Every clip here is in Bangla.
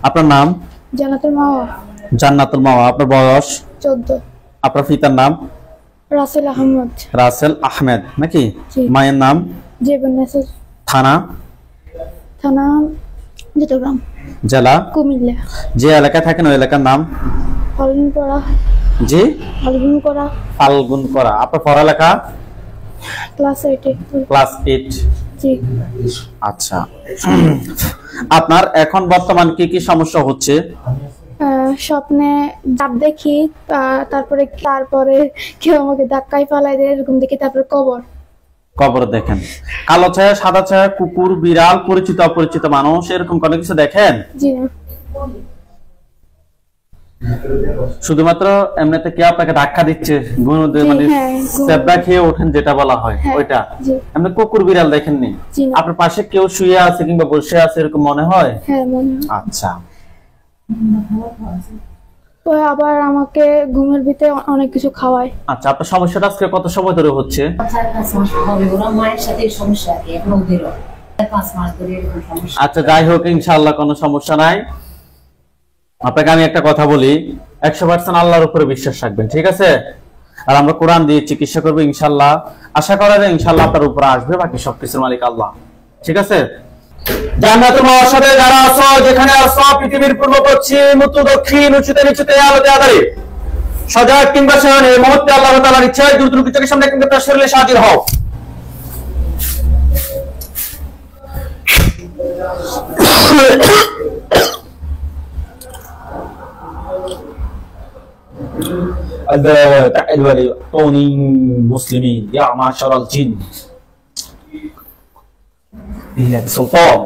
আপনার নাম? জান্নাতুল মাওয়া। জান্নাতুল মাওয়া। আপনার বয়স? 14। আপনার পিতার নাম? রাসেল আহমদ। রাসেল আহমেদ নাকি? জি। মায়ের নাম? জেবুন নাসির। থানা? থানা চট্টগ্রাম। জেলা? কুমিল্লা। যে এলাকায় থাকেন ওই এলাকার নাম? ফাল্গুনপাড়া। জি? ফাল্গুনপাড়া। ফাল্গুনপাড়া। আপনার পড়ালেখা? ক্লাস 8 এ। ক্লাস 8। জি। আচ্ছা, আপনার এখন বর্তমান কি কি সমস্যা হচ্ছে? স্বপ্নে ডাব দেখি, তারপরে কেউ আমাকে ধাক্কায় ফালাই দেয় এরকম দেখি, তারপরে কবর দেখেন। কালো ছায়া, সাদা ছায়া, কুকুর, বিড়াল, পরিচিত অপরিচিত মানুষ, এরকম কোনো কিছু দেখেন? জি না। শুধুমাত্র এমনিতে কি আপনাকে ধাক্কা দিচ্ছে, মানে সেবরা খেয়ে ওঠেন যেটা বলা হয় ওইটা? এমনি কুকুর বিড়াল দেখেননি? আপনার পাশে কেউ শুয়ে আছে কিংবা বসে আছে এরকম মনে হয়? হ্যাঁ মনে হয়। আচ্ছা। আবার আমাকে ঘুমের ভিতরে অনেক কিছু খাওয়ায়। আচ্ছা, আপনার সমস্যাটা আজকে কত সময় ধরে হচ্ছে? 4-5 মাস হবে। ওরা মায়ের সাথে সমস্যা আছে, এখন ওদের 5 মাস ধরে এরকম সমস্যা। আচ্ছা, যাই হোক, ইনশাআল্লাহ কোনো সমস্যা নাই। আপনাকে আমি একটা কথা বলি, 100% আল্লাহর উপরে বিশ্বাস রাখবেন, ঠিক আছে? আর আমরা কোরআন দিয়ে চিকিৎসা করবো ইনশাআল্লাহ। আশা করা যায় ইনশাআল্লাহ আপনার উপরে আসবে, বাকি সবকিছুর মালিক আল্লাহ, ঠিক আছে? জান্নাতুল মাওয়ার সাথে যারা আছো, যেখানে আছো, পৃথিবীর পূর্ব পশ্চিম উত্তর দক্ষিণ উঁচুতে নিচুতে আলোতে আধারে, সজাগ কিংবা শয়নে, এই মুহূর্তে আল্লাহ তাআলার ইচ্ছায় দ্রুত চোখের সামনে কিংবা তার শরীরে হাজির হও। মুসলিমিন ইয়া মাশারাল জিন সুলতান।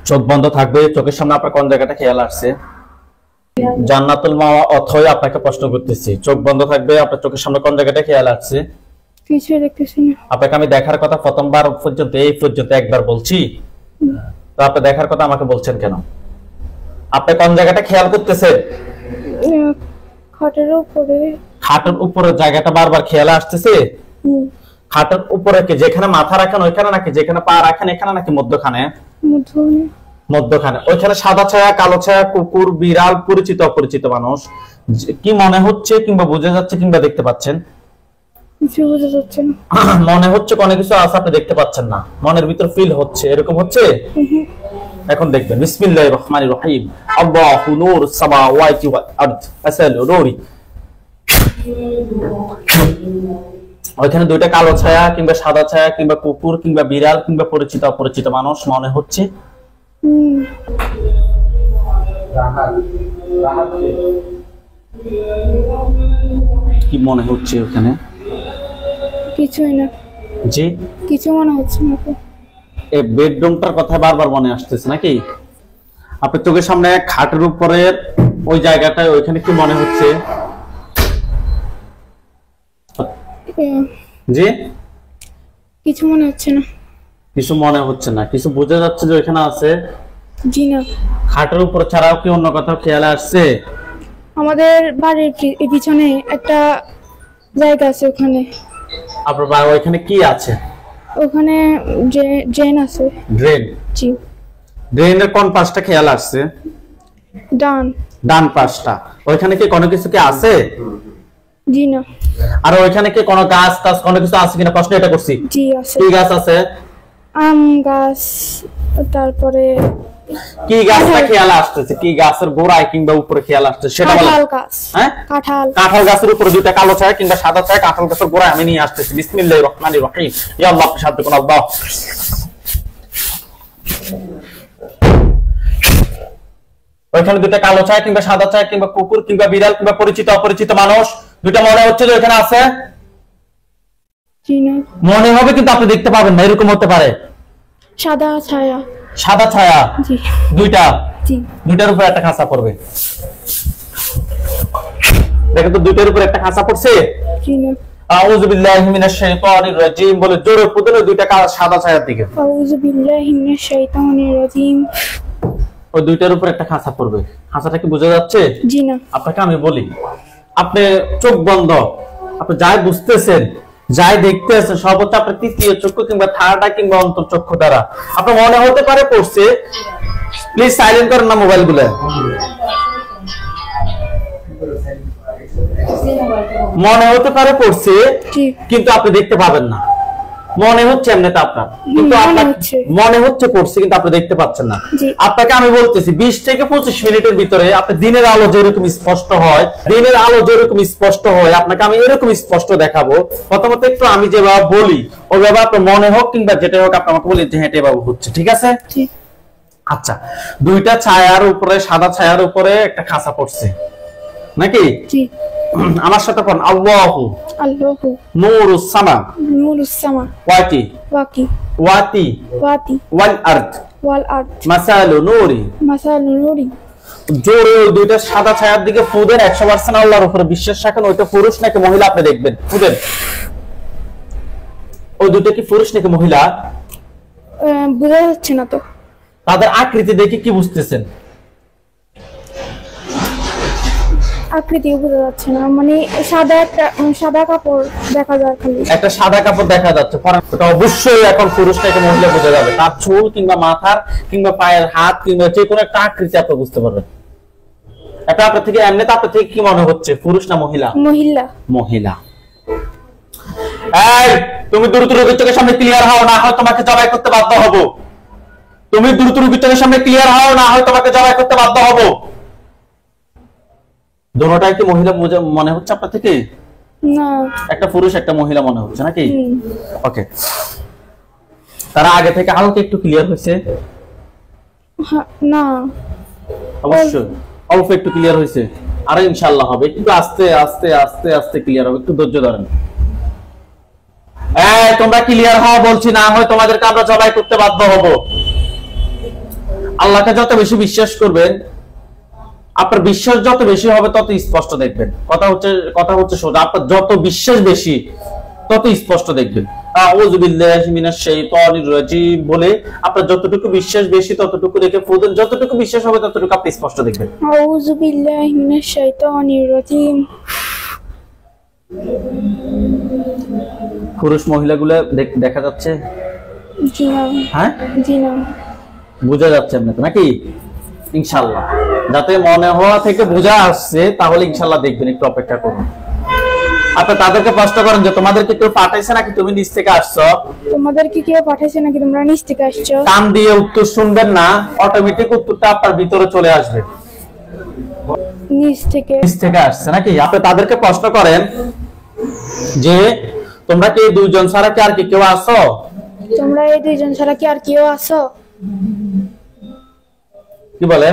চোখ বন্ধ থাকবে। চোখের সামনে আপনার কোন জায়গাটা খেয়াল আসছে? জান্নাতুল মাওয়া অথই আপনাকে প্রশ্ন করতেছি, চোখ বন্ধ থাকবে। আপনার চোখের সামনে কোন জায়গাটা খেয়াল আসছে? কিছু দেখতেছি না। আপনাকে আমি দেখার কথা প্রথমবার পর্যন্ত এই পর্যন্ত একবার বলছি, তো আপনি দেখার কথা আমাকে বলছেন কেন? আপনি কোন জায়গাটা খেয়াল করতেছেন? খাটের উপরে। খাটের উপরে জায়গাটা বারবার খেয়াল আসতেছে? খাটের উপরে কি যেখানে মাথা রাখেন ওইখানে, নাকি যেখানে পা রাখেন এখানে, নাকি মধ্যখানে? মধ্যখানে। ওইখানে সাদা ছায়া, কালো ছায়া, কুকুর, বিড়াল, পরিচিত অপরিচিত মানুষ, কি মনে হচ্ছে কিংবা বোঝা যাচ্ছে কিংবা দেখতে পাচ্ছেন? কিছু বোঝা যাচ্ছে না। মনে হচ্ছে কোনো কিছু আছে, আপনি দেখতে পাচ্ছেন না, মনের ভিতর ফিল হচ্ছে, এরকম হচ্ছে? এখন দেখবেন, বিসমিল্লাহির রহমানির রহিম, আল্লাহু নূরুস সামাওয়াতি ওয়াল আরদ আসালু নূরি। ওইখানে দুইটা কালো ছায়া কিংবা সাদা ছায়া কিংবা কুকুর কিংবা বিড়াল কিংবা পরিচিত অপরিচিত মানুষ মনে হচ্ছে? কি মনে হচ্ছে ওখানে? কিছুই না। জি? কিছু মনে হচ্ছে না। এই বেডরুমটার কথা বারবার মনে আসতেছে নাকি? আপনার চোখের সামনে খাটের উপরে ওই জায়গাটায় ওইখানে কি মনে হচ্ছে? জি? কিছু মনে হচ্ছে না। কিছু মনে হচ্ছে না, কিছু বোঝা যাচ্ছে যে ওইখানে আছে? জি না। খাটের উপর ছাড়াও কি অন্য কোথাও খেয়াল আসছে? আমাদের বাড়ির পিছনে একটা জায়গা আছে, ওখানে। আপনার ওইখানে কি আছে? ওখানে ড্রেন আছে। ড্রেন? জি। ড্রেনের কোন পাশটা খেয়াল আসছে? ডান পাশটা। ওইখানে কি কোনো কিছু কি আছে? জি না। আর ওইখানে কি কোনো গাছ টাছ কোনো কিছু আছে কিনা প্রশ্ন এটা করছি। জি আছে। কি গাছ আছে? আম গাছ, তারপরে কি গাছটা খেয়াল আসতেছে? কি গাছের গোড়ায় কিংবা উপরে খেয়াল আসছে সেটা বলো। কাঁঠাল গাছ। হ্যাঁ, কাঁঠাল গাছের উপরে দুইটা কালো ছায়া কিংবা সাদা ছায়া কাঁঠাল গাছের গোড়ায় আমি নিয়ে আসতেছি। বিসমিল্লাহির রহমানির রহিম, ইয়া আল্লাহ, আপনি সাহায্য করুন আল্লাহ। ওইখানে দুইটা কালো ছায়া কিংবা সাদা ছায়া কিংবা কুকুর কিংবা বিড়াল কিংবা পরিচিত অপরিচিত মানুষ দুইটা মনে হচ্ছে যে ওইখানে আছে? জি না। মনে হবে কিন্তু আপনি দেখতে পাবেন না, এরকম হতে পারে। সাদা ছায়া। সাদা ছায়া? জি। দুইটা? জি। দুইটার উপর একটা খাঁচা পড়বে। দেখেন তো দুইটার উপর একটা খাঁচা পড়ছে? জি না। আউযু বিল্লাহি মিনাশ শাইতানির রাজিম বলে জোরে পুতুলে দুইটা সাদা ছায়ার দিকে। আউযু বিল্লাহি মিনাশ শাইতানির রাজিম। ওই দুইটার উপর একটা খাঁচা পড়বে। খাঁচাটা কি বোঝা যাচ্ছে? জি না। আপনাকে আমি বলি, আপনি চোখ বন্ধ, আপনি যাই বুঝতেছেন যাই দেখতে আছেন সব হচ্ছে আপনার তৃতীয় চক্ষু কিংবা থার্ড আই কিংবা অন্তর্চক্ষু দ্বারা। আপনার মনে হতে পারে পড়ছে, প্লিজ সাইলেন্ট করেন না মোবাইল গুলো। মনে হতে পারে পড়ছে কিন্তু আপনি দেখতে পাবেন না, মনে হচ্ছে এমনিতে আপনার, কিন্তু আপনার মনে হচ্ছে পড়ছে কিন্তু আপনি দেখতে পাচ্ছেন না। আপনাকে আমি বলতেছি 20 থেকে 25 মিনিটের ভিতরে আপনি দিনের আলো যেরকম স্পষ্ট হয়, দিনের আলো যেরকম স্পষ্ট হয় আপনাকে আমি এরকম স্পষ্ট দেখাবো। প্রথমত একটু আমি যেভাবে বলি ওইভাবে আপনার মনে হোক কিংবা যেটা হোক আপনি আমাকে বলি যে হ্যাঁ এভাবে হচ্ছে, ঠিক আছে? আচ্ছা, দুইটা ছায়ার উপরে, সাদা ছায়ার উপরে একটা খাঁচা পড়ছে নাকি? আমার সাথে কোন আল্লাহু আল্লাহু নূরুস সামা নূরুস সামা ওয়াতি ওয়াকি ওয়াতি ওয়াতি ওয়াল আরদ ওয়াল আরদ মাসালু নূরি মাসালু নূরি। জোরে দুইটা সাদা ছায়ার দিকে ফুদেন, 100% আল্লাহর উপরে বিশ্বাস রাখেন। ওইটা পুরুষ নাকি মহিলা আপনি দেখবেন, ফুদেন। ওই দুটো কি পুরুষ নাকি মহিলা বোঝা যাচ্ছে না তো। তাদের আকৃতি দেখে কি বুঝতেছেন? আকৃতি বোঝা যাচ্ছে না, মানে সাদা কাপড় দেখা যায়, খালি একটা সাদা কাপড় দেখা যাচ্ছে, ওটা অবশ্যই এখন পুরুষ নাকি মহিলা বোঝা যাবে। তার চুল কিংবা মাথার কিংবা পায়ের হাত কিংবা যে কোনো একটা আকৃতি আপনি বুঝতে পারবেন। এটা আপনার থেকে এমনিতে আপনার থেকে কি মনে হচ্ছে, পুরুষ না মহিলা? মহিলা। মহিলা। এই তুমি দ্রুত রোগীর চোখের সামনে ক্লিয়ার হও, না হয় তোমাকে জবাই করতে বাধ্য হব। তুমি দ্রুত রোগীর চোখের সামনে ক্লিয়ার হও, না হয় তোমাকে জবাই করতে বাধ্য হব। দুটোটাই কি মহিলা মনে হচ্ছে আপনার থেকে? না, একটা পুরুষ একটা মহিলা মনে হচ্ছে নাকি? ওকে, তারা আগে থেকে হালকা একটু ক্লিয়ার হয়েছে? না, অবশ্যই অল্প একটু ক্লিয়ার হয়েছে, আর ইনশাআল্লাহ হবে। একটু আস্তে আস্তে আস্তে আস্তে ক্লিয়ার হবে, একটু ধৈর্য ধরেন। এই তোমরা ক্লিয়ার হও বলছি, না হয় তোমাদেরকে আমরা জবাই করতে বাধ্য হব। আল্লাহকে যত বেশি বিশ্বাস করবেন, আপনার বিশ্বাস যত বেশি হবে তত স্পষ্ট দেখবেন। কথা হচ্ছে সোজা, আপনার যত বিশ্বাস বেশি তত স্পষ্ট দেখবেন। আউযু বিল্লাহি মিনাশ শাইতানির রাজিম বলে আপনার যতটুকু বিশ্বাস বেশি ততটুকু দেখে ফুদেন, যতটুকু বিশ্বাস হবে ততটুকু আপনি স্পষ্ট দেখবেন। আউযু বিল্লাহি মিনাশ শাইতানির রাজিম। পুরুষ মহিলাগুলো দেখা যাচ্ছে? জি না। হ্যাঁ জি না, বোঝা যাচ্ছে আপনাকে নাকি? ইনশাআল্লাহ, যাতে মনে হওয়া থেকে বোঝা আসছে তাহলে ইনশাআল্লাহ দেখবেন, একটু অপেক্ষা করুন। আপনি তাদেরকে প্রশ্ন করেন যে তোমাদেরকে কেউ পাঠাইছে নাকি তুমি নিজ থেকে আসছো? তোমাদেরকে কেউ পাঠাইছে নাকি তোমরা নিজ থেকে আসছো? কান দিয়ে উত্তর শুনবেন না, অটোমেটিক উত্তরটা আপনার ভিতরে চলে আসবে। নিজ থেকে আসছে নাকি? আপনি তাদেরকে প্রশ্ন করেন যে তোমরা কি দুইজন ছাড়া কি আর কি কেউ আছো? তোমরা এই দুইজন ছাড়া কি আর কেউ আছো? কি বলে?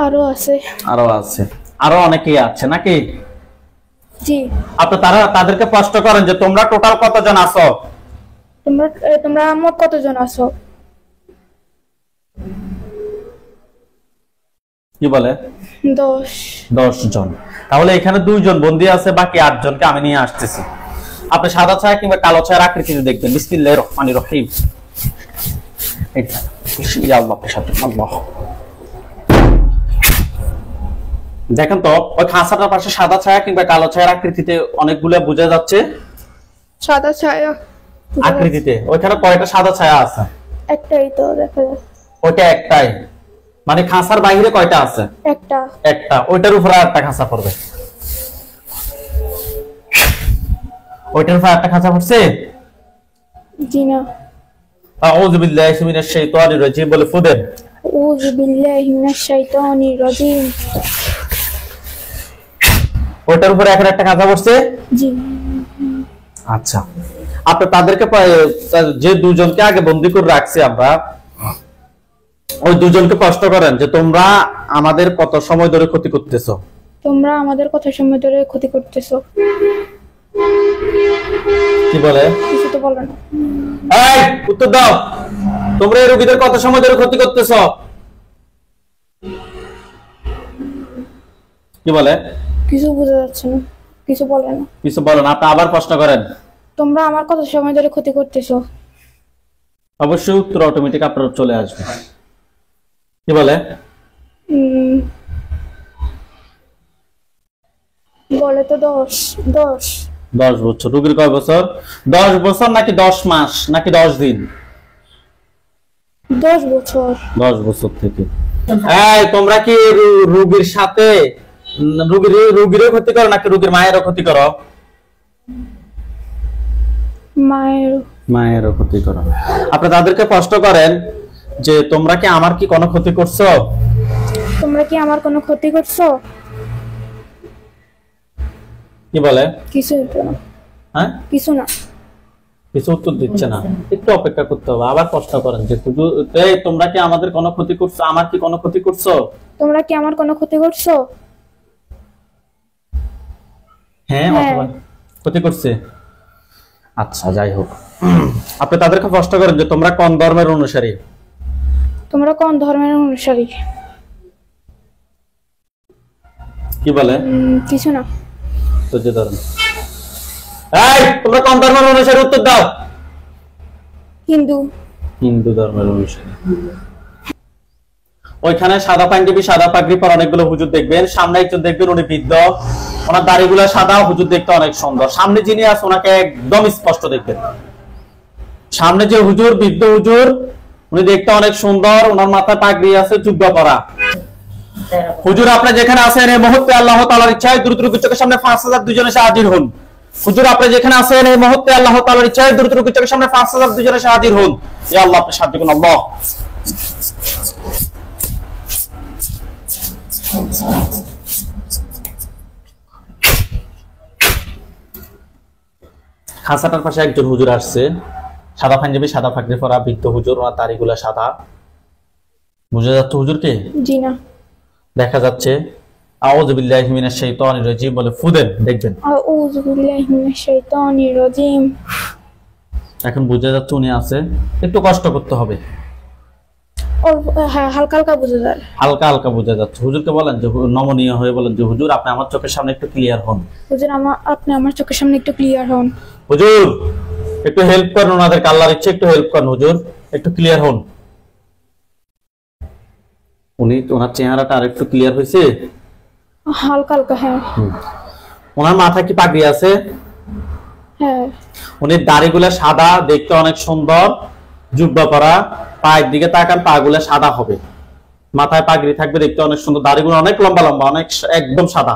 আরো আছে। আরো আছে, আরো অনেকেই আছে নাকি? জি। আপনি তাদেরকে প্রশ্ন করেন যে তোমরা টোটাল কতজন আছো? তোমরা মোট কতজন আছো? কি বলে? 10 জন। তাহলে এখানে 2 জন বন্দী আছে, বাকি 8 জনকে আমি নিয়ে আসতেছি। আপনি সাদা ছায়া কিংবা কালো ছায়ার আকৃতিতে দেখবেন। বিসমিল্লাহির রহমানির রহিম। এটা ইয়া আল্লাহ, আপনার সাথে আল্লাহ। দেখেন তো ওই খাঁচাটার পাশে সাদা ছায়া কিংবা কালো ছায়ার আকৃতিতে অনেকগুলো বোঝা যাচ্ছে। সাদা ছায়া আকৃতিতে ওইখানে কয়টা সাদা ছায়া আছে? একটাই তো দেখা যাচ্ছে। ওইটা একটাই, মানে খাঁচার বাইরে কয়টা আছে? একটা। ওইটার উপরে আরেকটা খাঁচা পড়বে। ওইটার উপরে আরেকটা খাঁচা পড়ছে? জি না। আউযু বিল্লাহি মিনাশ শাইতানির রাজিম বলে ফুদেন। আউযু বিল্লাহি মিনাশ শাইতানির রাজিম। ওইটার উপরে এখন একটা খাঁচা পড়ছে? জি। আচ্ছা, আপনি তাদেরকে যে 2 জনকে আগে বন্দী করে রাখছি আমরা, ওই 2 জনকে প্রশ্ন করেন যে তোমরা আমাদের কত সময় ধরে ক্ষতি করতেছো? তোমরা আমাদের কত সময় ধরে ক্ষতি করতেছো? কি বলে? কিছু তো বলো না। এই উত্তর দাও, তোমরা এই রোগীদের কত সময় ধরে ক্ষতি করতেছো? কি বলে? কিছু বোঝা যাচ্ছে না, কিছু বলে না। কিছু বলো না। আপনি আবার প্রশ্ন করেন, তোমরা আমার কত সময় ধরে ক্ষতি করতেছো? অবশ্যই উত্তর অটোমেটিক আপনার চলে আসবে। কি বলে? বলে তো 10। 10 বছর। রোগীর কয় বছর? 10 বছর নাকি 10 মাস নাকি 10 দিন? 10 বছর। 10 বছর থেকে। এই তোমরা কি রোগীর সাথে রোগীরও ক্ষতি করো নাকি রোগীর মায়েরও ক্ষতি করো? মায়েরও ক্ষতি করো। আপনি তাদেরকে প্রশ্ন করেন যে তোমরা কি আমার কি কোনো ক্ষতি করছো? তোমরা কি আমার কোনো ক্ষতি করছো? কি বলে? কিছু না। হ্যাঁ, কিছু না। কিছু উত্তর দিচ্ছে না। একটু অপেক্ষা করতে হবে। আবার প্রশ্ন করেন যে এই তোমরা কি আমাদের কোনো ক্ষতি করছো? আমার কি কোনো ক্ষতি করছো? তোমরা কি আমার কোনো ক্ষতি করছো? হ্যাঁ অথবা ক্ষতি করছে। আচ্ছা যাই হোক, আপনি তাদেরকে প্রশ্ন করেন যে তোমরা কোন ধর্মের অনুসারী? তোমরা কোন ধর্মের অনুসারী? কি বলে? কিছু না। ধৈর্য ধরেন। এই তোমরা কোন ধর্মের অনুসারী? উত্তর দাও। হিন্দু। হিন্দু ধর্মের অনুসারী। ওইখানে সাদা পাঞ্জাবি সাদা পাগড়ি পরা অনেকগুলো হুজুর দেখবেন। সামনে একজন দেখবেন উনি বৃদ্ধ, ওনার দাড়িগুলো সাদা, হুজুর দেখতে অনেক সুন্দর। সামনে যিনি আছে ওনাকে একদম স্পষ্ট দেখবেন। সামনে যে হুজুর, বৃদ্ধ হুজুর, উনি দেখতে অনেক সুন্দর, ওনার মাথায় পাগড়ি আছে, জুব্বা পরা। হুজুর আপনি যেখানে আছেন এই মুহূর্তে আল্লাহ তাআলার ইচ্ছায় দ্রুত চোখের সামনে 5000 দুজনে এসে হাজির হন। হুজুর আপনি যেখানে আছেন এই মুহূর্তে আল্লাহ তাআলার ইচ্ছায় দ্রুত চোখের সামনে 5000 দুজনে এসে হাজির হন। ইয়া আল্লাহ আপনি সাহায্য করুন আল্লাহ। খাসাটার পাশে একজন হুজুর আসছে, সাদা পাঞ্জাবি সাদা পাগড়ি পরা বৃদ্ধ হুজুর, ওনার দাড়িগুলো সাদা। বুঝা যাচ্ছে হুজুরকে? জি না। দেখা যাচ্ছে আউযু বিল্লাহি মিনাশ শাইতানির রাজিম বলে ফুদেন, দেখবেন। আউযু বিল্লাহি মিনাশ শাইতানির রাজিম। এখন বুঝা যাচ্ছে উনি আছে, একটু কষ্ট করতে হবে। হ্যাঁ, হালকা হালকা বোঝা যায়। হালকা হালকা বোঝা যাচ্ছে। হুজুরকে বলেন যে নমনীয় হয়ে বলেন যে হুজুর আপনি আমার চোখের সামনে একটু ক্লিয়ার হন। হুজুর আপনি আমার চোখের সামনে একটু ক্লিয়ার হন। হুজুর একটু হেল্প করেন, ওনাদেরকে আল্লাহর ইচ্ছে একটু হেল্প করেন হুজুর, একটু ক্লিয়ার হন। উনি ওনার চেহারাটা আর একটু ক্লিয়ার হয়েছে? হালকা হালকা। হ্যাঁ। ওনার মাথায় কি পাগড়ি আছে? হ্যাঁ। উনি দাড়িগুলা সাদা, দেখতে অনেক সুন্দর, জুব্বা পরা, পায়ের দিকে তাকান পাগুলা সাদা হবে, মাথায় পাগড়ি থাকবে, দেখতে অনেক সুন্দর, দাড়িগুলো অনেক লম্বা লম্বা, অনেক একদম সাদা।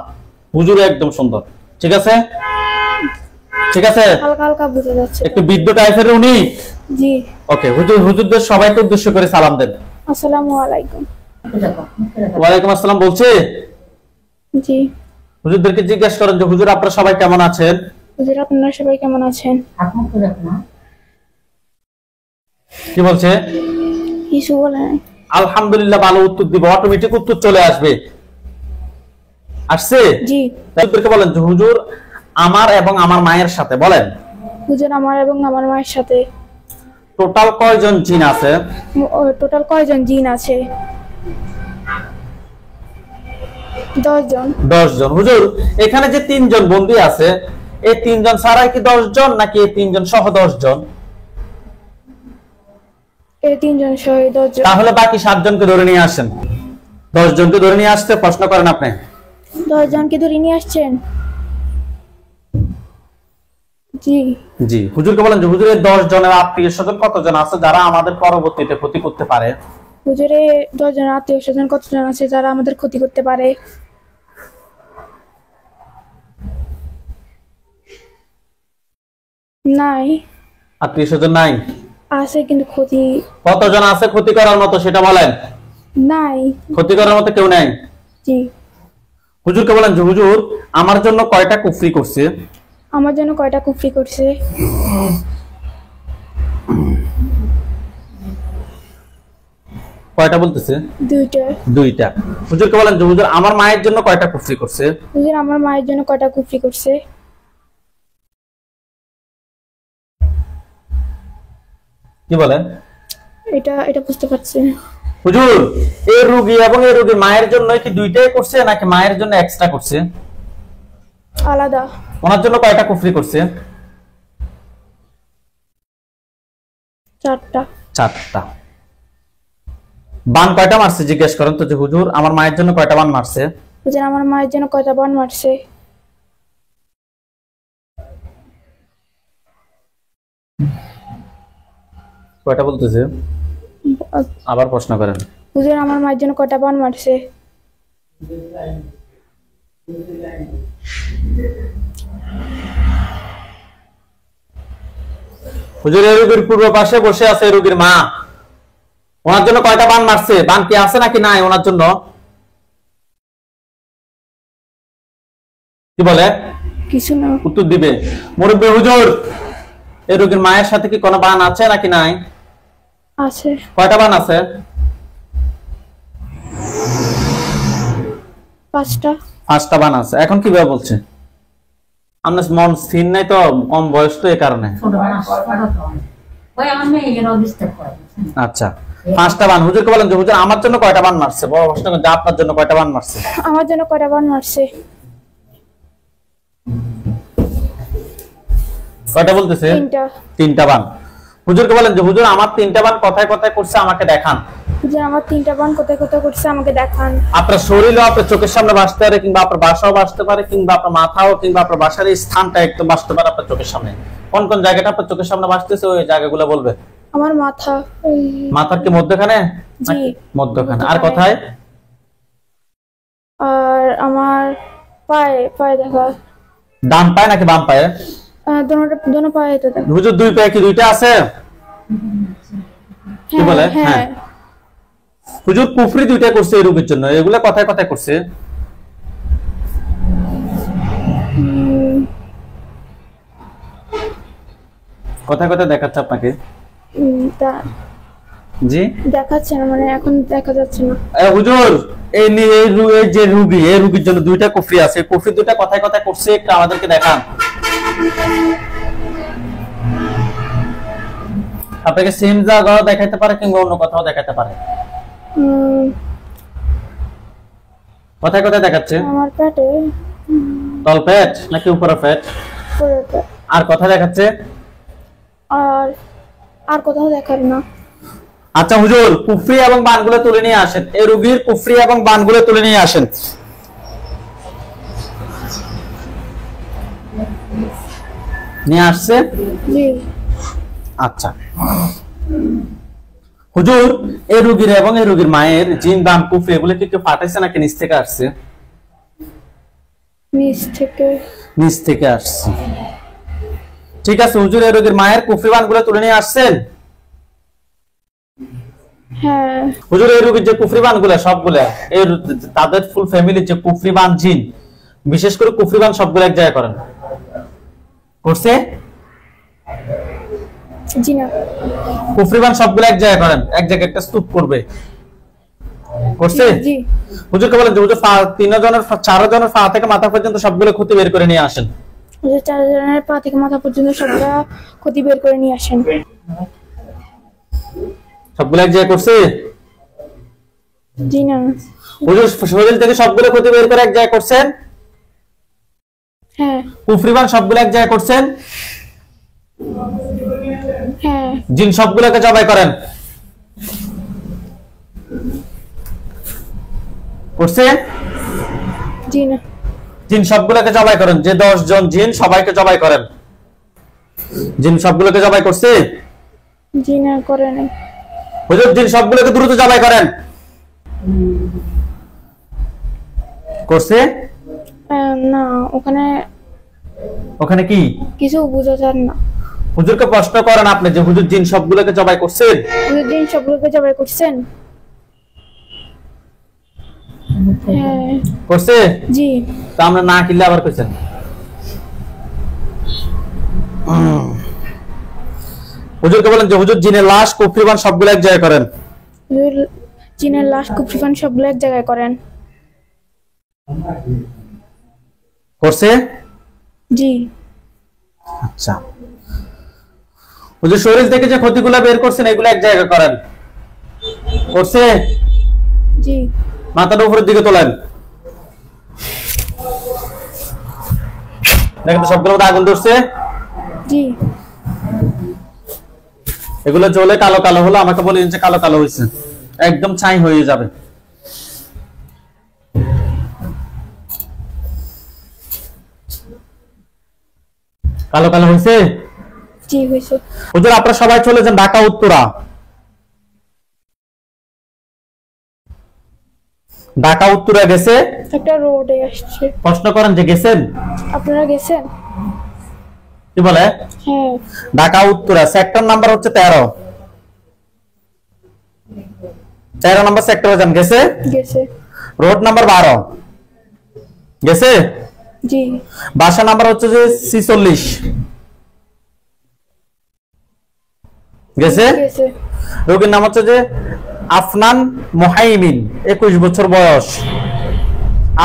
হুজুর একদম সুন্দর। ঠিক আছে, ঠিক আছে, হালকা হালকা বোঝা যাচ্ছে। একটু বৃদ্ধ টাইপের উনি। জি। ওকে হুজুর, হুজুরদের সবাইকে উদ্দেশ্য করে সালাম দেন। আসসালামু আলাইকুম। ওয়ালাইকুম আসসালাম বলছে। জি। হুজুরদেরকে জিজ্ঞেস করেন যে হুজুর আপনারা সবাই কেমন আছেন? হুজুর আপনারা সবাই কেমন আছেন? কি বলছে? কিছু বলে নাই। আলহামদুলিল্লাহ ভালো উত্তর দিব, অটোমেটিক উত্তর চলে আসবে। আসছে? জি। হুজুরকে বলেন যে হুজুর আমার এবং আমার মায়ের সাথে, বলেন হুজুর আমার এবং আমার মায়ের সাথে টোটাল কয়জন জিন আছে? টোটাল কয়জন জিন আছে? 10 জন। 10 জন। হুজুর এখানে যে 3 জন বন্দী আছে, এই 3 জন ছাড়াই কি 10 জন নাকি এই 3 জন সহ 10 জন? এই 3 জন সহ 10 জন। তাহলে বাকি 7 জনকে ধরে নিয়ে আসেন। 10 জনকে ধরে নিয়ে আসতে প্রশ্ন করেন আপনি। 10 জনকে ধরে নিয়ে আসছেন? জি। জি। হুজুরকে বলেন যে হুজুরের 10 জনের আত্মীয়-স্বজন কতজন আছে যারা আমাদের পরবর্তীতে ক্ষতি করতে পারে? হুজুরে 10 জন আত্মীয়-স্বজন কতজন আছে যারা আমাদের ক্ষতি করতে পারে? নাই। আত্মীয়-স্বজন নাই? আছে কিন্তু ক্ষতি। কতজন আছে ক্ষতি করার মতো সেটা বলেন। নাই। ক্ষতি করার মতো কেউ নাই? জি। হুজুরকে বলেন যে হুজুর আমার জন্য কয়টা কুফরি করছে? আমার জন্য কয়টা কুফরি করছে? কয়টা বলতেছে? 2টা। 2টা। হুজুরকে বলেন যে হুজুর আমার মায়ের জন্য কয়টা কুফরি করছে? হুজুর আমার মায়ের জন্য কয়টা কুফরি করছে? কি বলেন? এটা বুঝতে পারছি না। হুজুর এই রোগী এবং এই রোগীর মায়ের জন্য কি 2টাই করছে নাকি মায়ের জন্য এক্সট্রা করছে? আলাদা। ওনার জন্য কয়টা কুফরি করছে? 4টা। 4টা। বান কয়টা মারছে জিজ্ঞেস করেন তো যে হুজুর আমার মায়ের জন্য কয়টা বান মারছে? হুজুর আমার মায়ের জন্য কয়টা বান মারছে? কয়টা বলতেছে? আবার প্রশ্ন করেন। হুজুর আমার মায়ের জন্য কয়টা বান মারছে? হুজুর এই রোগীর পূর্ব পাশে বসে আছে এই রোগীর মা, ওনার জন্য কয়টা বান মারছে? বান কি আছে নাকি নাই ওনার জন্য? কি বলে? কিছু না। উত্তর দিবে। মুরব্বী হুজুর এই রোগীর মায়ের সাথে কি কোনো বান আছে নাকি নাই? আছে। কয়টা বান আছে? 5টা। 5টা বান আছে। এখন কিভাবে বলছে? আমরা মন স্থির নাই তো, কম বয়স তো এই কারণে। ছোট মানুষ ওই আমার মেয়ে যেন ডিস্টার্ব করে। আচ্ছা 5টা বান। হুজুরকে বলেন যে হুজুর আমার জন্য কয়টা বান মারছে? বড় প্রশ্ন যে আপনার জন্য কয়টা বান মারছে? আমার জন্য কয়টা বান মারছে? কয়টা বলতেছে? 3টা। 3টা বান। হুজুরকে বলেন যে হুজুর আমার 3টা বান কথায় কথায় করছে, আমাকে দেখান। হুজুর আমার 3টা বান কোথায় কোথায় করছে আমাকে দেখান। আপনার শরীরও আপনার চোখের সামনে ভাসতে পারে, কিংবা আপনার বাসাও ভাসতে পারে, কিংবা আপনার মাথাও, কিংবা আপনার বাসার এই স্থানটা একদম ভাসতে পারে আপনার চোখের সামনে। কোন কোন জায়গাটা আপনার চোখের সামনে ভাসতেছে ওই জায়গাগুলো বলবে। আমার মাথা, এই মাথার কি মধ্যখানে? জি। মধ্যখানে। আর কোথায়? আর আমার পায়ে, পায়ে দেখা। ডান পায়ে নাকি বাম পায়ে? দোনো পায়ে তো দেখা। হুজুর দুই পায়ে কি দুইটা আছে? কি বলে? হ্যাঁ। হুজুর কুফরি দুইটা করছে এই রোগীর জন্য, এগুলা কথায় কথায় করছে। কথায় কথায় দেখাচ্ছে আপনাকে। জি দেখাচ্ছে না, মানে এখন দেখা যাচ্ছে না। হুজুর এই যে রোগী, এই রোগীর জন্য দুইটা কুফরি আছে, কুফরি দুইটা কথায় কথায় করছে, একটু আমাদেরকে দেখান। আপনাকে সেম জায়গাও দেখাইতে পারে কিংবা অন্য কোথাও দেখাতে পারে। কথায় কথায় দেখাচ্ছে? আমার পেটে। তল পেট নাকি উপরে পেট? পুরো পেট। আর কথা দেখাচ্ছে? আর আর কোথাও দেখার না। আচ্ছা হুজুর কুফরি এবং বানগুলো তুলে নিয়ে আসেন, এই রোগীর কুফরি এবং বানগুলো তুলে নিয়ে আসেন। নিয়ে আসছে? জি। আচ্ছা হুজুর এই রোগীর এবং এই রোগীর মায়ের জিন বান কুফরি এগুলো কি কেউ পাঠাইছে নাকি নিচ থেকে আসছে? নিচ থেকে। নিচ থেকে আসছে। ঠিক আছে হুজুর এই রোগীর মায়ের কুফরি বানগুলো তুলে নিয়ে আসছেন? হ্যাঁ। হুজুর এই রোগীর যে কুফরি বানগুলো সবগুলা, এই তাদের ফুল ফ্যামিলির যে কুফরি বান জিন, বিশেষ করে কুফরি বান সবগুলো এক জায়গায় করেন করছে? জি না। কুফরি বান সবগুলো এক জায়গায় করেন, এক জায়গায় একটা স্তূপ করবে করছে? জি। হুজুরকে বলেন যে হুজুর 4জনের পা থেকে মাথা পর্যন্ত সবগুলো ক্ষতি বের করে নিয়ে আসেন। হুজুর 4 জনের পা থেকে মাথা পর্যন্ত সবটা ক্ষতি বের করে নিয়ে আসেন। সবগুলো এক জায়গায় করছে? জি না। হুজুর শরীর থেকে সবগুলো ক্ষতি বের করে এক জায়গায় করছেন? হ্যাঁ। কুফরি বান সবগুলো এক জায়গায় করছেন? হ্যাঁ। জিন সবগুলোকে জবাই করেন করছে? জি না। জিন সবগুলোকে জবাই করেন, যে 10 জন জিন সবাইকে জবাই করেন। জিন সবগুলোকে জবাই করছে? জি না, করে নাই। হুজুর জিন সবগুলোকে দ্রুত জবাই করেন করছে? না, ওখানে ওখানে কি কিছু বোঝা যায় না। হুজুরকে প্রশ্ন করেন আপনি যে হুজুর জিন সবগুলোকে জবাই করছেন? হুজুর দিন সবগুলোকে জবাই করছেন? হ্যাঁ। করছে? জি। তা আমরা না কিনলে আবার কইছেন। হুজুরকে বলেন যে হুজুর জিনের লাশ কুফরি বান সবগুলো এক জায়গায় করেন। হুজুর চীনের লাশ কুফরিফান সবগুলো এক জায়গায় করেন। করছে? জি। আচ্ছা হুজুর শরীর থেকে যে ক্ষতিগুলো বের করছেন এগুলো এক জায়গায় করেন করছে? জি। মাথাটা উপরের দিকে তোলেন, দেখেন তো সবগুলোর মধ্যে আগুন ধরছে? জি। এগুলো জ্বলে কালো কালো হলো, আমাকে বলেন যে কালো কালো হয়েছে, একদম ছাই হয়ে যাবে। কালো কালো হয়েছে? জি হয়েছে। হুজুর আপনারা সবাই চলে যান ঢাকা উত্তরা। ঢাকা উত্তরা গেছে, একটা রোডে আসছে। প্রশ্ন করেন যে গেছেন, আপনারা গেছেন? কি বলে? হ্যাঁ। ঢাকা উত্তরা, সেক্টর নাম্বার হচ্ছে 13। 13 নম্বর সেক্টরে যান, গেছে? গেছে। রোড নাম্বার 12 গেছে? জি। বাসা নাম্বার হচ্ছে যে 46 গেছে? গেছে। রোগীর নাম হচ্ছে যে আফনান মোহাইমিন, 21 বছর বয়স।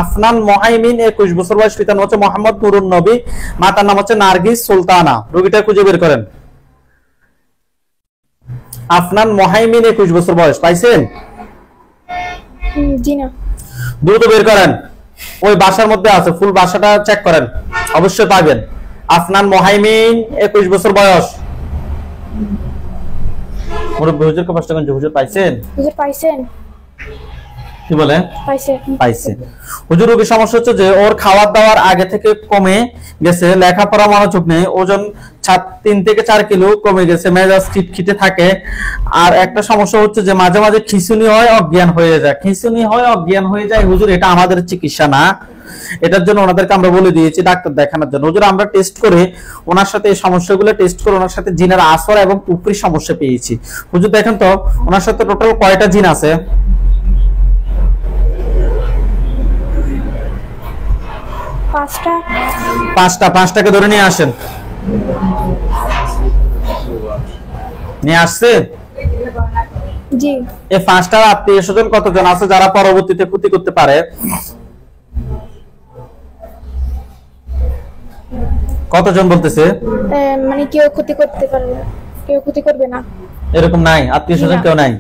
আফনান মোহাইমিন 21 বছর বয়স। পিতার নাম হচ্ছে মোহাম্মদ নুরুন নবী, মাতার নাম হচ্ছে নার্গিস সুলতানা। রোগীটা খুঁজে বের করেন। আফনান মোহাইমিন 21 বছর বয়স, পাইছেন? জি না। দ্রুত বের করেন, ওই বাসার মধ্যে আছে, ফুল বাসাটা চেক করেন, অবশ্যই পাবেন। আফনান মোহাইমিন 21 বছর বয়স। মুরব্বি হুজুরকে প্রশ্ন করেন যে হুজুর পাইছেন? হুজুর পাইছেন? কি বলে? পাইছে। পাইছে। হুজুর রোগীর সমস্যা হচ্ছে যে ওর খাওয়ার দাওয়ার আগে থেকে কমে গেছে, লেখাপড়া মনোযোগ নেই, ওজন 3 থেকে 4 কিলো কমে গেছে, মেজাজ খিটখিটে থাকে। আর একটা সমস্যা হচ্ছে যে মাঝে মাঝে খিঁচুনি হয়, অজ্ঞান হয়ে যায়। খিঁচুনি হয়, অজ্ঞান হয়ে যায়। হুজুর এটা আমাদের চিকিৎসা না, এটার জন্য ওনাদেরকে আমরা বলে দিয়েছি ডাক্তার দেখানোর জন্য। হুজুর আমরা টেস্ট করে ওনার সাথে এই সমস্যাগুলো টেস্ট করে ওনার সাথে জিনের আসর এবং কুফরির সমস্যা পেয়েছি। হুজুর দেখেন তো ওনার সাথে টোটাল কয়টা জিন আছে? 5টা। 5টা। 5টাকে ধরে নিয়ে আসেন। নিয়ে আসছে? জি। এই 5টার আত্মীয় স্বজন কতজন আছে যারা পরবর্তীতে ক্ষতি করতে পারে? কতজন বলতেছে? মানে কেউ ক্ষতি করতে পারবে না, কেউ ক্ষতি করবে না, এরকম নাই, আত্মীয় স্বজন কেউ নাই।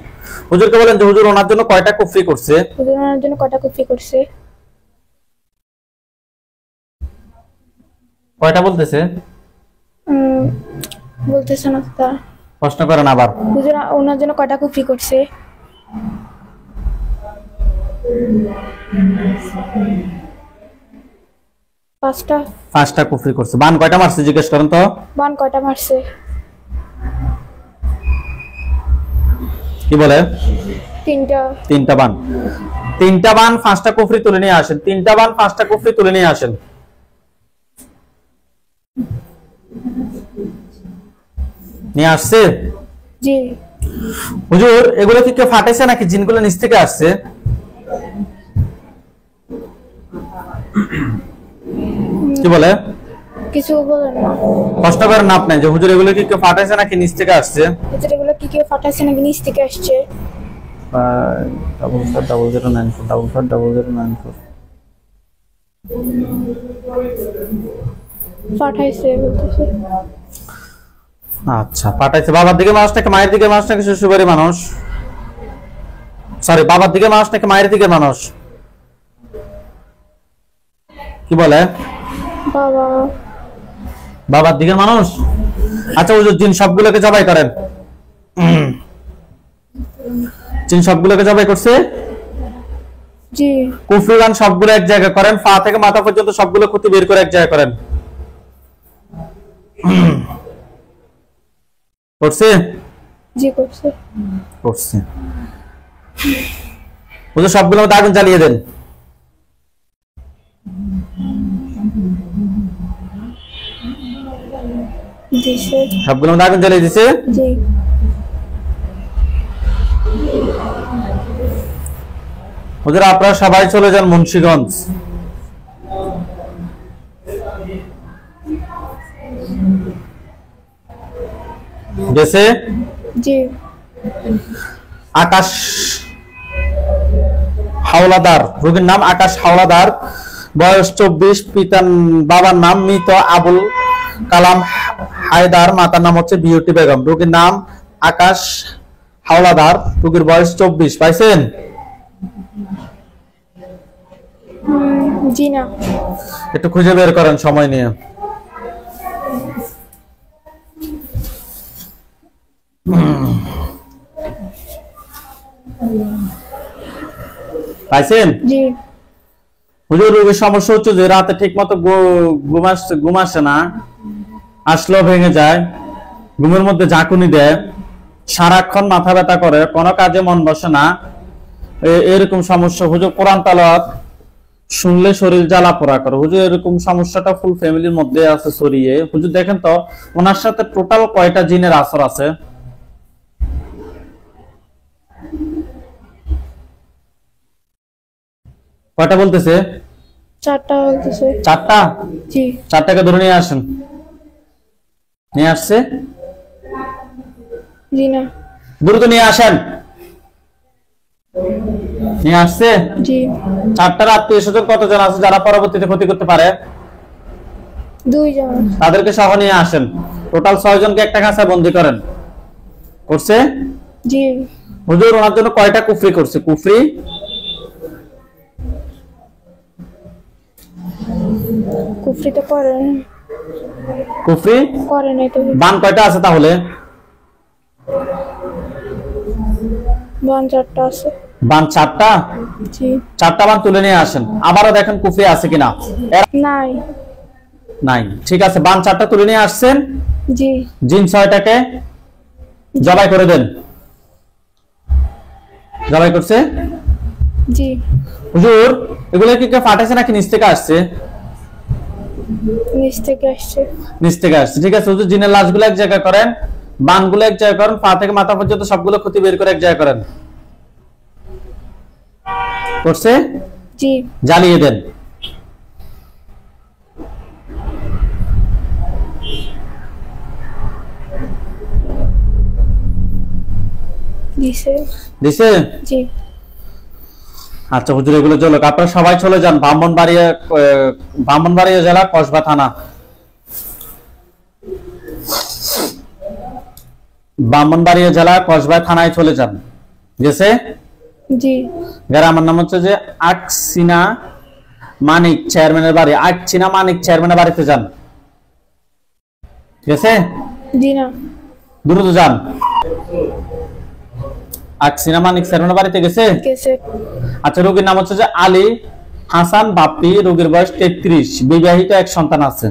হুজুরকে বলেন যে হুজুর ওনার জন্য কয়টা কুফরি করছে? হুজুর ওনার জন্য কয়টা কুফরি করছে? কয়টা বলতেছে? বলতেছে না তা। প্রশ্ন করেন আবার। হুজুর ওনার জন্য কয়টা কুফরি করছে? 5টা। 5টা কুফরি করছে। বান কয়টা মারছে জিজ্ঞেস করেন তো? বান কয়টা মারছে? কি বলে? 3টা। 3টা বান। 3টা বান 5টা কুফরি তুলে নিয়ে আসেন। 3টা বান 5টা কুফরি তুলে নিয়ে আসেন। নিয়ে আসছে? জি। হুজুর এগুলো কি কেউ ফাটাইছে নাকি জিনগুলো নিচ থেকে আসছে? কি বলে? কিছু বলেন না। প্রশ্ন করেন না আপনি যে হুজুর এগুলো কি কেউ ফাটাইছে নাকি নিচ থেকে আসছে? হুজুর এগুলো কি কেউ ফাটাইছে নাকি নিচ থেকে আসছে? 44094 পাঠাইছে বলতেছে। আচ্ছা পাঠাইছে। বাবার দিকে মানুষ নাকি মায়ের দিকে মানুষ নাকি শ্বশুরবাড়ির মানুষ? সরি, বাবার দিকে মানুষ নাকি মায়ের দিকে মানুষ? কি বলে? বাবা। বাবার দিকে মানুষ। আচ্ছা হুজুর জিন সবগুলোকে জবাই করেন। জিন সবগুলোকে জবাই করছে? জি। কুফরিগান সবগুলো এক জায়গায় করেন, পা থেকে মাথা পর্যন্ত সবগুলো ক্ষতি বের করে এক জায়গায় করেন। করছে? জি করছে। করছে। হুজুর সবগুলোর মধ্যে আগুন জ্বালিয়ে দেন। জি স্যার। সবগুলোর মধ্যে আগুন জ্বালিয়ে দিছে? জি। হুজুর আপনারা সবাই চলে যান মুন্সিগঞ্জ। গেছে? জি। আকাশ হাওলাদার, রোগীর নাম আকাশ হাওলাদার, বয়স 24, বাবার নাম মৃত আবুল কালাম হায়দার, মাতার নাম হচ্ছে বিউটি বেগম। রোগীর নাম আকাশ হাওলাদার, রোগীর বয়স 24। পাইছেন? জি না। একটু খুঁজে বের করেন সময় নিয়ে। পাইছেন? জি। হুজুর রোগীর সমস্যা হচ্ছে যে রাতে ঠিক মতো ঘুম আসে না, আসলেও ভেঙে যায়, ঘুমের মধ্যে ঝাঁকুনি দেয়, সারাক্ষণ মাথা ব্যথা করে, কোনো কাজে মন বসে না, এরকম সমস্যা হুজুর কোরআন তেলাওয়াত শুনলে শরীর জ্বালা পোড়া করে হুজুর, এরকম সমস্যাটা ফুল ফ্যামিলির মধ্যে আছে ছড়িয়ে। হুজুর দেখেন তো ওনার সাথে টোটাল কয়টা জিনের আসর আছে? কয়টা বলতেছে? 4টা বলতেছে। 4টা? জি। 4টাকে ধরে নিয়ে আসেন। নিয়ে আসছে? জি না। দ্রুত নিয়ে আসেন। নিয়ে আসছে? জি। 4টার আত্মীয় স্বজন কতজন আছে যারা পরবর্তীতে ক্ষতি করতে পারে? 2 জন। তাদেরকে সহ নিয়ে আসেন। টোটাল 6 জনকে একটা কাঁচায় বন্দি করেন। করছে? জি। হুজুর ওনার জন্য কয়টা কুফরি করছে? কুফরি কুফরি তো করেন। কুফরি করে নাই তো। বান কয়টা আছে তাহলে? বান 4টা আছে। বান 4টা? জি। 4টা বান তুলে নিয়ে আসেন। আবারও দেখেন কুফরি আছে কিনা। নাই। নাই, ঠিক আছে। বান 4টা তুলে নিয়ে আসছেন। জি। জিন 6টাকে জবাই করে দেন। জবাই করছে? জি। হুজুর এগুলো কি কেউ ফাটাইছে নাকি নিচ থেকে আসছে? নিচ থেকে আসছে। নিচ থেকে আসছে, ঠিক আছে। হুজুর জিনের লাশগুলো এক জায়গায় করেন, বানগুলো এক জায়গায় করেন, পা থেকে মাথা পর্যন্ত সবগুলো ক্ষতি বের করে এক জায়গায় করেন। করছে? জি। জ্বালিয়ে দেন। দিছে। দিছে? জি। আচ্ছা হুজুর এগুলো চলো, আপনারা সবাই চলে যান ব্রাহ্মণবাড়িয়া জেলা কসবা থানা। ব্রাহ্মণবাড়িয়া জেলা কসবা থানায় চলে যান। গেছে? জি। আমার নাম হচ্ছে যে আকসিনা মানিক চেয়ারম্যানের বাড়ি, আকসিনা মানিক চেয়ারম্যানের বাড়িতে যান। গেছে? জি না। দ্রুত যান। আকসিনা মানিক চেয়ারম্যানের বাড়িতে গেছে? গেছে। আচ্ছা, রোগীর নাম হচ্ছে যে আলী হাসান বাপ্পি, রোগীর বয়স 33, বিবাহিত, এক সন্তান আছে।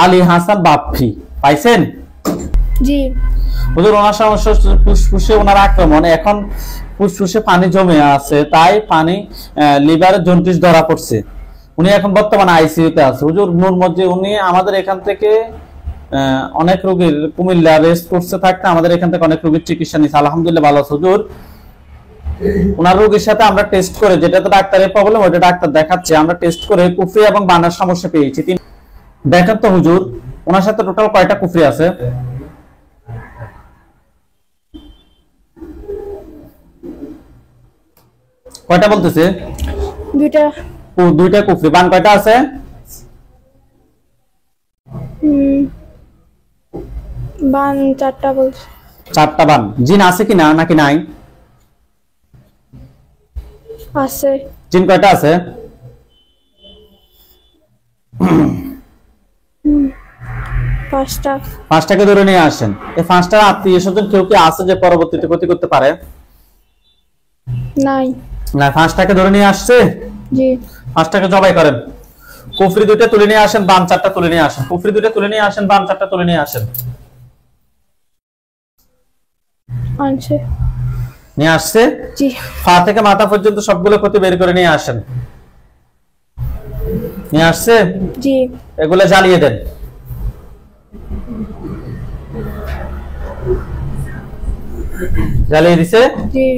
আলী হাসান বাপ্পি পাইছেন? জি। হুজুর ওনার সমস্যা হচ্ছে ফুসফুসে ওনার আক্রমণ, এখন ফুসফুসে পানি জমে আছে, তাই পানি লিভারে জন্ডিস ধরা পড়ছে। উনি এখন বর্তমানে আইসিইউতে আছে। হুজুর নূর মসজিদ, উনি আমাদের এখান থেকে অনেক রোগীর কুমিল্লা রেস্ট করছে থাকতে আমাদের এখান থেকে অনেক রোগীর চিকিৎসা নিচ্ছে, আলহামদুলিল্লাহ ভালো আছে। হুজুর ওনার রোগীর সাথে আমরা টেস্ট করে, যেটা তো ডাক্তারের প্রবলেম ওটা ডাক্তার দেখাচ্ছে, আমরা টেস্ট করে কুফরি এবং বানার সমস্যা পেয়েছি। দেখেন তো হুজুর ওনার সাথে টোটাল কয়টা কুফরি আছে? কয়টা বলতেছে? 2টা। ও 2টা কুফরি। বান কয়টা আছে? বান 4টা বলছে। 4টা বান। জিন আছে কি না নাকি নাই? আছে। জিন কয়টা আছে? 5টা। 5টাকে ধরে নিয়ে আসেন। এই 5টার আত্মীয় স্বজন কেউ কি আছে যে পরবর্তীতে ক্ষতি করতে পারে? নাই। না, 5টাকে ধরে নিয়ে আসছে। জি। 5টাকে জবাই করেন। কুফরি 2টা তুলে নিয়ে আসেন, বান 4টা তুলে নিয়ে আসেন। কুফরি 2টা তুলে নিয়ে আসেন, বান 4টা তুলে নিয়ে আসেন। আনছে। নিয়ে আসছে? জি। পা থেকে মাথা পর্যন্ত সবগুলো ক্ষতি বের করে নিয়ে আসেন। নিয়ে আসছে? জি। এগুলো জ্বালিয়ে দেন। জ্বালিয়ে দিছে? জি।